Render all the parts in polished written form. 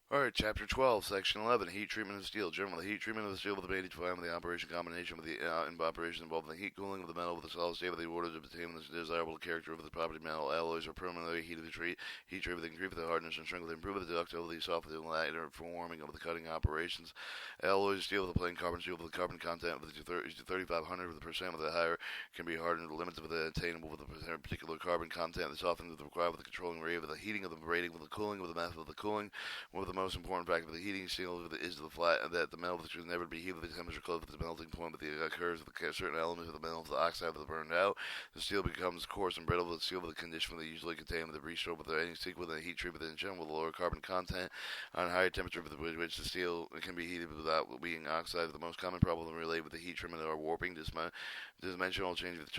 Alright, Chapter 12, Section 11, Heat Treatment of Steel. General, the heat treatment of the steel with the bait defined with the operation combination with the operation involving the heat cooling of the metal with the solid state of the order to obtain the desirable character of the property metal alloys are permanently heated to treat, heat treat with increase the hardness and strength, improve the ductility, soften the lighter forming of the cutting operations. Alloys steel with a plain carbon steel with the carbon content of the 3,500% with the higher can be hardened to the limits of the attainable with a particular carbon content. The softening of the required with the controlling rate of the heating of the rating with the cooling with the method of the cooling. One of the most important factors of the heating steel is the flat that the metal should never be heated with the temperature close to the melting point, but it occurs with certain elements of the metal, the oxide of the burned out. The steel becomes coarse and brittle. The steel with the condition they usually contain with the restroke with any sequence and heat treatment in general with a lower carbon content on higher temperature with which the steel can be heated without being oxidized. The most common problem related with the heat treatment are warping, dimensional change with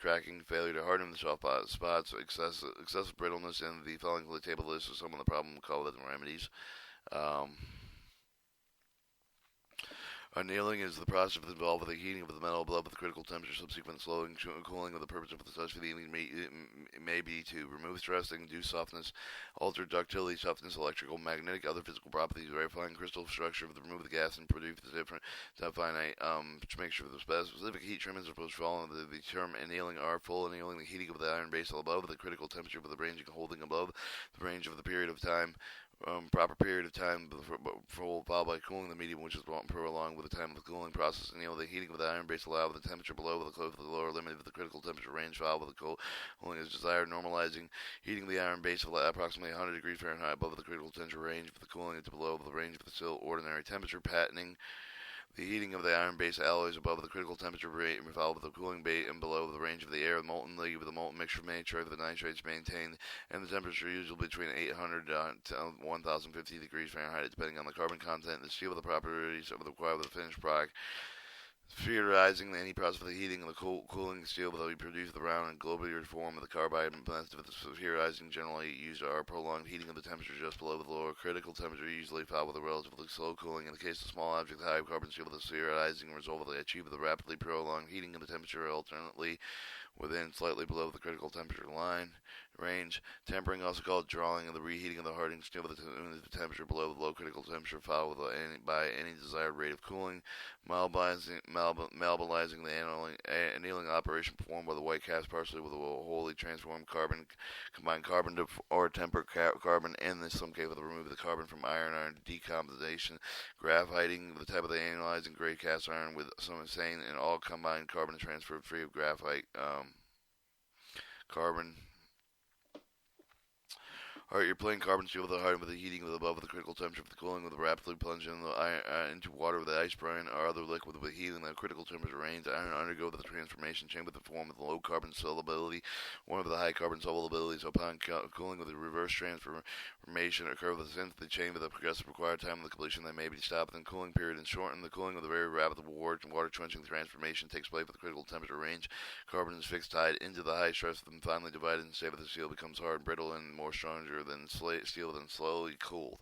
cracking, failure to harden the soft spots, excessive brittleness, and the following the table list of some of the problem called as remedies. Um, Annealing is the process involved with the heating of the metal above with critical temperature, subsequent slowing, cooling of the purpose of such heating may be to remove stress, induce softness, alter ductility, softness, electrical, magnetic, other physical properties, verifying crystal structure, remove the gas and produce the different finite to make sure the specific heat treatments are supposed to fall under the term annealing are full annealing, the heating of the iron base above the critical temperature with the range holding above the range of the period of time proper period of time followed by cooling the medium, which is prolonged with the time of the cooling process. And the heating of the iron base allowed with the temperature below the close to the lower limit of the critical temperature range, followed with the cooling is desired, normalizing heating the iron base of approximately 100 degrees Fahrenheit above the critical temperature range, with the cooling to below the range of the still ordinary temperature, patenting the heating of the iron-based alloys above the critical temperature rate followed with the cooling bait and below the range of the air. The molten lead with the molten mixture nature the nitrates maintained and the temperature usually between 800 to 1050 degrees Fahrenheit depending on the carbon content. The steel of the properties of the required with the finished product. Theorizing any process for the heating of the cooling steel will be produced the round and globular form of the carbide method of the theorizing generally used are prolonged heating of the temperature just below the lower critical temperature, usually followed with a relatively slow cooling. In the case of small objects, high carbon steel with the theorizing result will achieve the rapidly prolonged heating of the temperature alternately within slightly below the critical temperature line range. Tempering, also called drawing, of the reheating of the hardening steel with the temperature below the low critical temperature, followed by any desired rate of cooling. Malbolizing the annealing operation performed by the white cast partially with a wholly transformed carbon, combined carbon or tempered carbon, and in some cases remove the carbon from iron decomposition, graphiting the type of the analyzing gray cast iron with some insane and all combined carbon transferred free of graphite carbon. Alright, you're playing carbon steel with the hardening with the heating with above the critical temperature with the cooling with the rapidly plunging into water with the ice brine or other liquid with heating the critical temperature range. Iron undergo the transformation chain with the form of the low carbon solubility, one of the high carbon solubilities. Upon cooling with the reverse transformation occur with the chain with a progressive required time of the completion that may be stopped. Then cooling period and shortened. The cooling with a very rapid water quenching transformation takes place with the critical temperature range. Carbon is fixed tied into the high stress, then finally divided and saved. The steel becomes hard and brittle and more stronger than steel, then slowly cooled.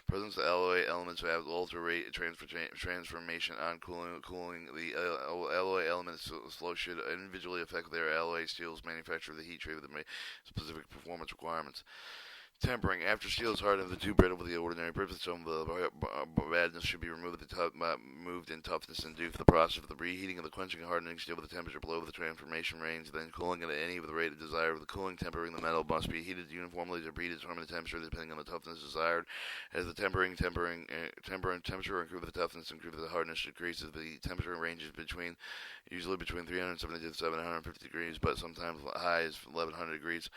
Presence of alloy elements have alter rate transformation on cooling. The alloy elements slow should individually affect their alloy steel's manufacture of the heat treatment with specific performance requirements. Tempering. After steel is hardened, the too brittle for the ordinary purpose, some of the badness should be removed, moved in toughness and due for the process of the reheating of the quenching and hardening steel with the temperature below the transformation range, then cooling at any of the rate of desire of the cooling. Tempering the metal must be heated uniformly to predetermine the temperature depending on the toughness desired. As the temperature improve the toughness, improve the hardness decreases. The temperature ranges usually between 370 to 750 degrees, but sometimes high as 1100 degrees.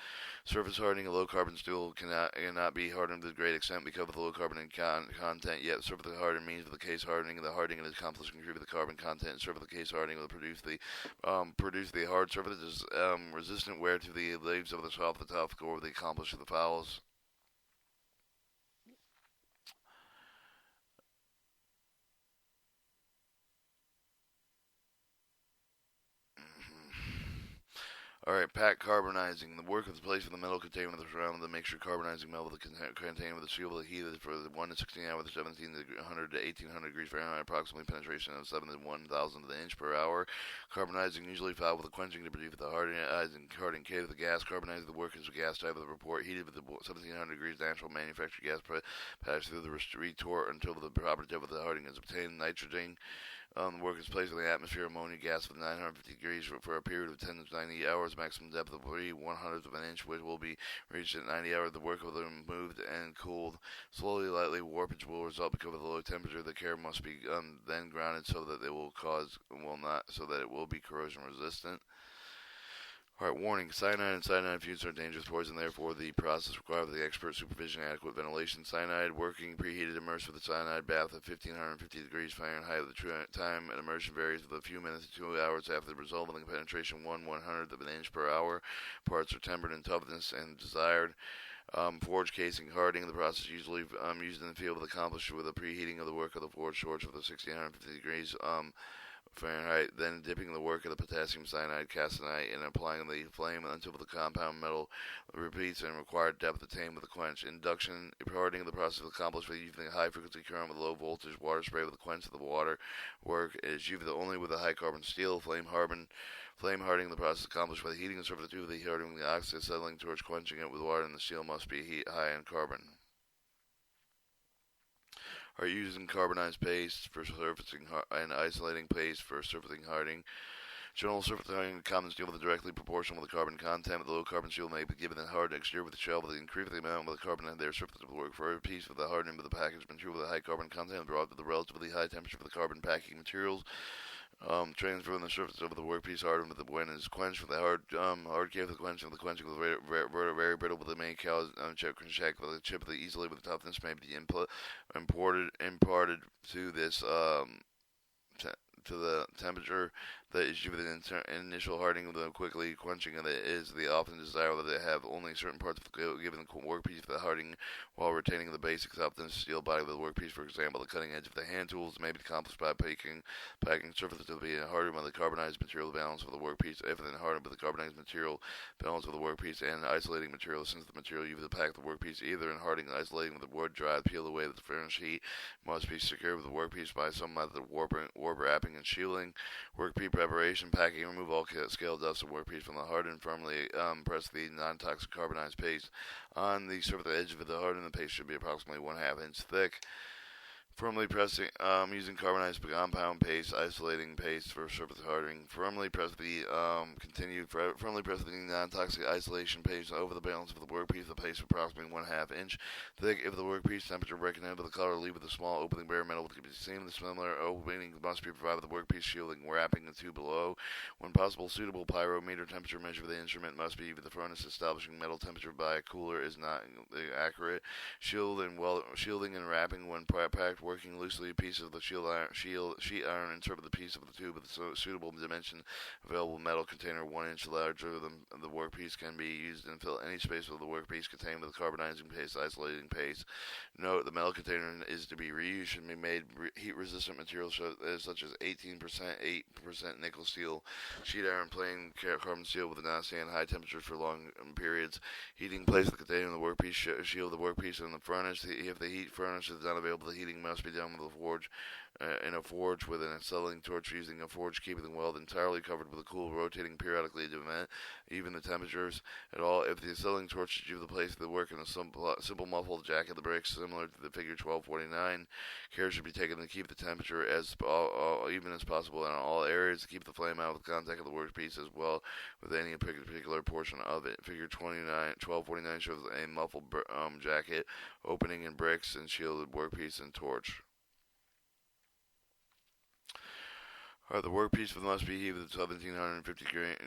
Surface hardening, a low carbon steel cannot be hardened to a great extent because of the low carbon content, yet surface hardening means the case hardening. The hardening is accomplished to increase the carbon content. Surface the case hardening will produce the hard surface is resistant wear to the leaves of the soft, the tough core, the accomplished of the fouls. Alright, pack carbonizing. The work of placing the metal container around the mixture carbonizing metal with the container with the seal of the heat for 1 to 16 hours, 1700 to 1800 degrees Fahrenheit, approximately penetration of 7 to 1000 of the inch per hour. Carbonizing usually followed with the quenching to produce the hardening K of the gas. Carbonizing the work is the gas type of the report. Heated with the 1700 degrees natural manufactured gas passed through the retort until the proper depth of the hardening is obtained. Nitrogen. The work is placed in the atmosphere ammonia gas with 950 degrees for a period of 10 to 90 hours, maximum depth of 3/100th of an inch, which will be reached at 90 hours. The work will be removed and cooled slowly, lightly. Warpage will result because of the low temperature. The care must be then grounded so that it will be corrosion resistant. Alright, warning. Cyanide and cyanide fumes are dangerous poison, therefore the process requires the expert supervision and adequate ventilation. Cyanide working preheated immersed with a cyanide bath at 1550 degrees Fahrenheit. The time and immersion varies with a few minutes to 2 hours after the resolving penetration, 1/100th of an inch per hour. Parts are tempered in toughness and desired. Forge casing hardening. The process usually used in the field is accomplished with a preheating of the work of the forge torch with a 1650 degrees Fahrenheit, then dipping the work of the potassium cyanide castenite and applying the flame until the compound metal repeats and required depth attained with the quench. Induction hardening of the process is accomplished by using a high frequency current with low voltage water spray with the quench of the water. Work is used only with a high carbon steel. Flame hardening the process accomplished by the heating and surface of the tube, the hardening the oxide settling towards quenching it with water, and the steel must be high in carbon. Are using carbonized paste for surfacing and isolating paste for surfacing hardening. General surface hardening common steel with a directly proportional with the carbon content. The low carbon steel may be given a hard exterior with the shell with the increase the amount of the carbon in their surface of the work. For a piece of the hardening of the packaged material with a high carbon content brought to the relatively high temperature for the carbon packing materials. Transferring the surface of the workpiece hardened with the when is quenched with the hard cave of the quenching with very brittle with the main cows check with the chip of the easily with the toughness may be imparted to this to the temperature that is due to the initial hardening of the quickly quenching of it is the often desire that they have only certain parts of the given workpiece for the hardening while retaining the basic toughness steel body of the workpiece. For example, the cutting edge of the hand tools may be accomplished by packing surfaces to be hardened by the carbonized material balance of the workpiece, if then hardened by the carbonized material balance of the workpiece and isolating material since the material used to pack the workpiece either in hardening and isolating with the wood dried peel away with the furnace heat must be secured with the workpiece by some method of warp wrapping and shielding. Workpiece preparation, packing, remove all scale dust of workpiece from the hardened, firmly press the non-toxic carbonized paste on the surface edge of the hardened. The paste should be approximately 1/2 inch thick. Firmly pressing, using carbonized compound paste, isolating paste for surface hardening. Firmly press the firmly press the non-toxic isolation paste over the balance of the workpiece. The paste approximately 1/2 inch thick. If the workpiece temperature recognized by the color, leave with a small opening bare metal can be seen. The similar opening must be provided with the workpiece shielding, wrapping the two below. When possible, suitable pyrometer temperature measure for the instrument must be with the furnace. Establishing metal temperature by a cooler is not accurate. Shielding and wrapping when packed. Working loosely, a piece of the sheet iron insert the piece of the tube with a suitable dimension available metal container 1 inch larger than the workpiece can be used and fill any space of the workpiece contained with carbonizing paste, isolating paste. Note: the metal container is to be reused. Should be made heat-resistant materials such as 18%, 8% nickel steel, sheet iron, plain carbon steel with not stand high temperatures for long periods. Heating: place the container in the workpiece, shield the workpiece in the furnace. If the heat furnace is not available, the heating must be done with a forge, in a forge with an acetylene torch using a forge, keeping the weld entirely covered with a cool, rotating periodically to prevent even the temperatures at all. If the acetylene torch is used to place the work in a simple muffled jacket, the bricks similar to the figure 1249, care should be taken to keep the temperature as even as possible in all areas, to keep the flame out of contact of the workpiece as well with any particular portion of it. Figure 1249 shows a muffled jacket opening in bricks and shielded workpiece and torch. The workpiece must be heated at 1750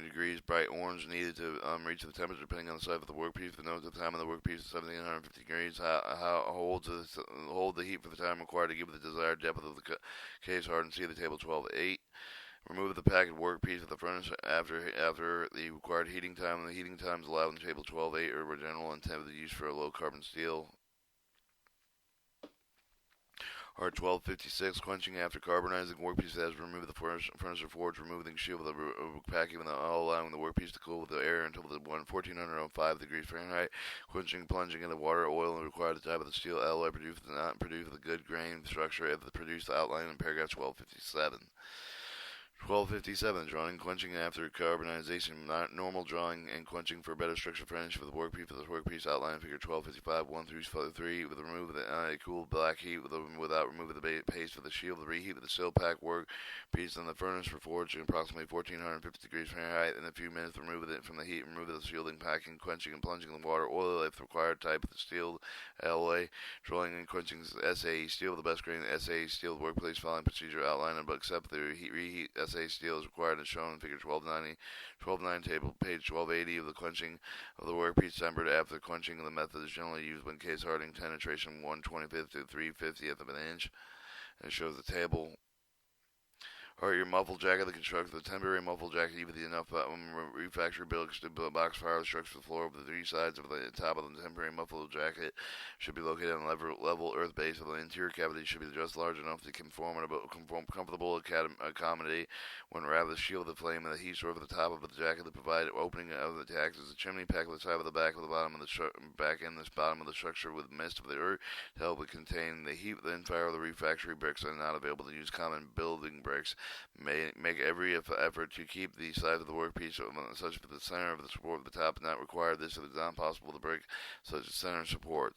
degrees bright orange needed to reach the temperature depending on the size of the workpiece. The note: the time of the workpiece is 1750 degrees. Hold the heat for the time required to give the desired depth of the case hardened. See the table 12.8. Remove the packed workpiece of the furnace after the required heating time. The heating times allowed in table 12.8 are general intended to use for a low carbon steel. Part 1256, quenching after carbonizing workpiece has removed the furnace or forge, removing the shield with the packing, all allowing the workpiece to cool with the air until the 1405 degrees Fahrenheit. Quenching, plunging into water, oil, and require the type of the steel alloy produced not produce the good grain structure of the produced outline in paragraph 1257. 1257, drawing, quenching after carbonization, not normal drawing and quenching for better structure finish for the workpiece outline figure 1255, 1 through 3, with the remove of the cool black heat without removing the paste for the shield, the reheat of the steel pack work piece in the furnace for forge at approximately 1450 degrees Fahrenheit. In a few minutes, remove it from the heat, remove the shielding packing, quenching and plunging in water, oil if required, type of the steel alloy, drawing and quenching SAE steel, the best grain SAE steel workplace following procedure outline, but except the reheat SA steel is required as shown in figure 1290 table, page 1280 of the quenching of the workpiece tempered after quenching. The method is generally used when case hardening penetration 1/25 to 3/50th of an inch. And it shows the table. Or your muffle jacket, the construction of the temporary muffle jacket, even the enough refactory build to box fire structure the floor of the three sides of the top of the temporary muffle jacket should be located on level earth base of the interior cavity should be just large enough to comfortable accommodate when rather shield the flame and the heat source over the top of the jacket to provide opening of the tax as a chimney pack of the side of the back of the bottom of the back end this bottom of the structure with mist of the earth to help it contain the heat within fire of the refactory bricks are not available to use common building bricks. Make every effort to keep the sides of the workpiece such that the center of the support of the top not require this if it is not possible to break such a center support.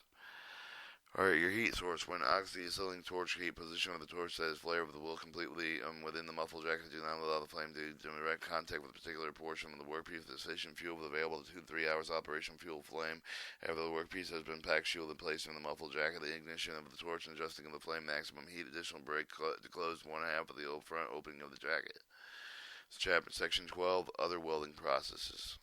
Alright, your heat source. When oxy-acetylene torch heat position of the torch that is flare with the will completely within the muffle jacket, do not allow the flame to direct contact with a particular portion of the workpiece. The sufficient fuel is available to 2 to 3 hours operation fuel flame. After the workpiece has been packed, shielded, placed in the muffle jacket, the ignition of the torch and adjusting of the flame maximum heat, additional brake to close 1/2 of the front opening of the jacket. Section 12, other welding processes.